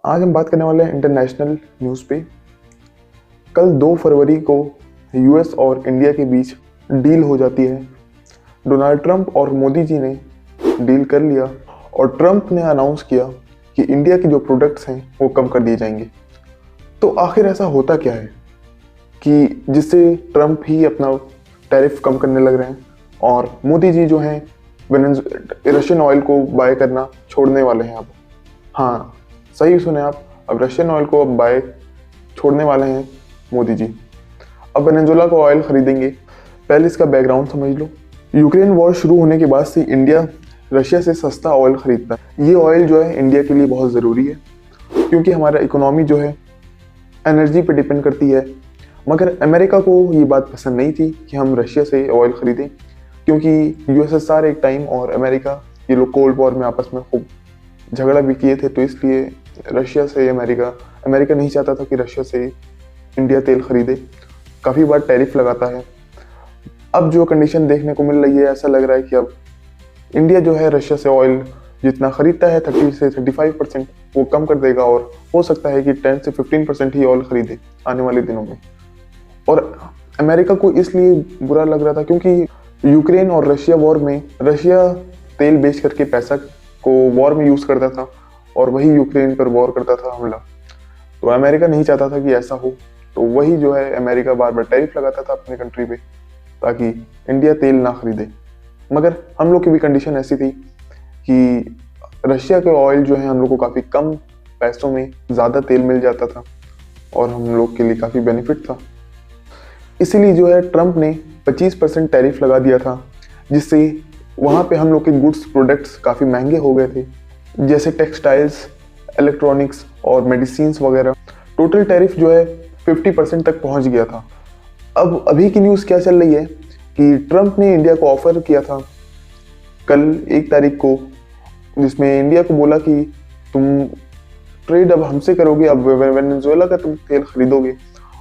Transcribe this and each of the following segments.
आज हम बात करने वाले हैं इंटरनेशनल न्यूज़ पे। कल 2 फरवरी को यूएस और इंडिया के बीच डील हो जाती है। डोनाल्ड ट्रंप और मोदी जी ने डील कर लिया और ट्रंप ने अनाउंस किया कि इंडिया के जो प्रोडक्ट्स हैं वो कम कर दिए जाएंगे। तो आखिर ऐसा होता क्या है कि जिससे ट्रंप ही अपना टैरिफ कम करने लग रहे हैं और मोदी जी जो हैं रशियन ऑयल को बाय करना छोड़ने वाले हैं अब। हाँ, सही सुने आप, अब रशियन ऑयल को अब बाय छोड़ने वाले हैं मोदी जी। अब वेनेजुएला को ऑयल खरीदेंगे। पहले इसका बैकग्राउंड समझ लो। यूक्रेन वॉर शुरू होने के बाद से इंडिया रशिया से सस्ता ऑयल खरीदता है। ये ऑयल जो है इंडिया के लिए बहुत ज़रूरी है क्योंकि हमारा इकोनॉमी जो है एनर्जी पे डिपेंड करती है। मगर अमेरिका को ये बात पसंद नहीं थी कि हम रशिया से ऑयल ख़रीदें क्योंकि यूएसएसआर एक टाइम और अमेरिका ये लोग कोल्ड वॉर में आपस में खूब झगड़ा भी किए थे। तो इसलिए रशिया से अमेरिका नहीं चाहता था कि रशिया से इंडिया तेल खरीदे। काफ़ी बार टैरिफ लगाता है। अब जो कंडीशन देखने को मिल रही है, ऐसा लग रहा है कि अब इंडिया जो है रशिया से ऑयल जितना खरीदता है 30 से 35% वो कम कर देगा और हो सकता है कि 10 से 15% ही ऑयल खरीदे आने वाले दिनों में। और अमेरिका को इसलिए बुरा लग रहा था क्योंकि यूक्रेन और रशिया वॉर में रशिया तेल बेच करके पैसा को वॉर में यूज़ करता था और वही यूक्रेन पर वॉर करता था हमला। तो अमेरिका नहीं चाहता था कि ऐसा हो, तो वही जो है अमेरिका बार बार टैरिफ लगाता था अपने कंट्री पे ताकि इंडिया तेल ना खरीदे। मगर हम लोग की भी कंडीशन ऐसी थी कि रशिया के ऑयल जो है हम लोग को काफ़ी कम पैसों में ज़्यादा तेल मिल जाता था और हम लोग के लिए काफ़ी बेनिफिट था। इसीलिए जो है ट्रंप ने 25% टैरिफ लगा दिया था, जिससे वहाँ पे हम लोग के गुड्स प्रोडक्ट्स काफ़ी महंगे हो गए थे, जैसे टेक्सटाइल्स, इलेक्ट्रॉनिक्स और मेडिसिन्स वगैरह। टोटल टैरिफ जो है 50% तक पहुँच गया था। अब अभी की न्यूज़ क्या चल रही है कि ट्रंप ने इंडिया को ऑफ़र किया था कल 1 तारीख को, जिसमें इंडिया को बोला कि तुम ट्रेड अब हमसे करोगे, अब वेनेजुएला का तुम तेल खरीदोगे।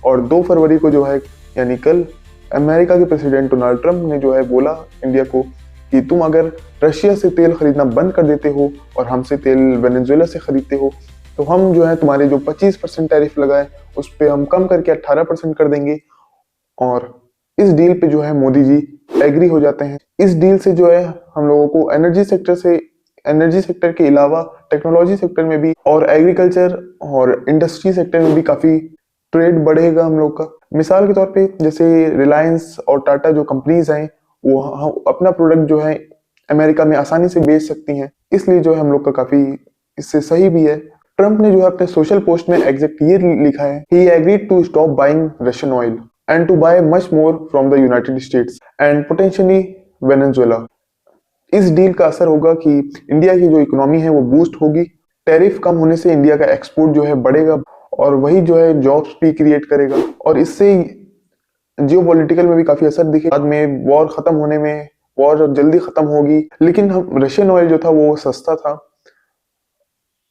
और 2 फरवरी को जो है यानी कल अमेरिका के प्रेसिडेंट डोनाल्ड ट्रंप ने जो है बोला इंडिया को कि तुम अगर रशिया से तेल खरीदना बंद कर देते हो और हमसे तेल वेनेजुएला से खरीदते हो तो हम जो है तुम्हारे जो 25% टैरिफ लगाए उस पर हम कम करके 18% कर देंगे। और इस डील पे जो है मोदी जी एग्री हो जाते हैं। इस डील से जो है हम लोगों को एनर्जी सेक्टर के अलावा टेक्नोलॉजी सेक्टर में भी और एग्रीकल्चर और इंडस्ट्री सेक्टर में भी काफ़ी ट्रेड बढ़ेगा हम लोग का। मिसाल के तौर पे जैसे रिलायंस और टाटा जो कंपनीज हैं वो अपना प्रोडक्ट जो है अमेरिका में आसानी से बेच सकती हैं, इसलिए जो है हम लोग का काफ़ी इससे सही भी है। ट्रंप ने जो है अपने सोशल पोस्ट में एग्जैक्ट ये लिखा है, he agreed to stop buying Russian oil and to buy much more from the United States and potentially Venezuela। इस डील का असर होगा कि इंडिया की जो इकोनॉमी है वो बूस्ट होगी। टैरिफ कम होने से इंडिया का एक्सपोर्ट जो है बढ़ेगा और वही जो है जॉब्स भी क्रिएट करेगा और इससे जियोपॉलिटिकल में भी काफी असर दिखेगा। बाद में वॉर खत्म होने में वॉर जल्दी खत्म होगी, लेकिन हम रशियन ऑयल जो था वो सस्ता था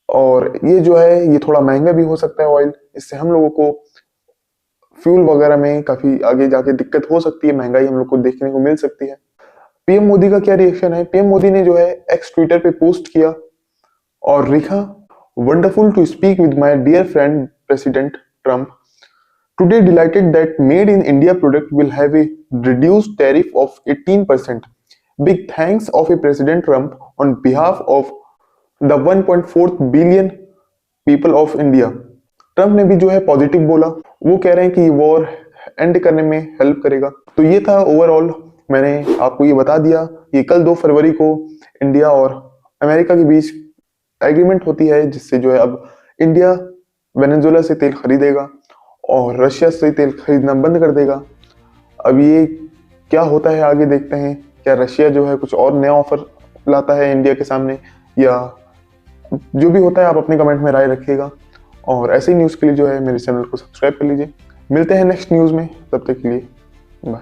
और ये जो है ये थोड़ा महंगा भी हो सकता है ऑयल। इससे हम लोगों को फ्यूल वगैरह में काफी आगे जाके दिक्कत हो सकती है, महंगाई हम लोग को देखने को मिल सकती है। पीएम मोदी का क्या रिएक्शन है? पीएम मोदी ने जो है एक्स ट्विटर पे पोस्ट किया और लिखा, wonderful to speak with my dear friend President Trump, today delighted that Made in India product will have a reduced tariff of 18%। Big thanks of a President Trump on behalf of the 1.4 billion people of India. Trump ने भी जो है positive बोला, वो कह रहे हैं कि वॉर एंड करने में हेल्प करेगा। तो ये था ओवरऑल, मैंने आपको ये बता दिया कि कल 2 फरवरी को इंडिया और अमेरिका के बीच एग्रीमेंट होती है, जिससे जो है अब इंडिया वेनेजुएला से तेल खरीदेगा और रशिया से तेल खरीदना बंद कर देगा। अब ये क्या होता है आगे देखते हैं। क्या रशिया जो है कुछ और नया ऑफर लाता है इंडिया के सामने, या जो भी होता है आप अपने कमेंट में राय रखिएगा और ऐसे ही न्यूज़ के लिए जो है मेरे चैनल को सब्सक्राइब कर लीजिए। मिलते हैं नेक्स्ट न्यूज़ में, तब तक के लिए बाय।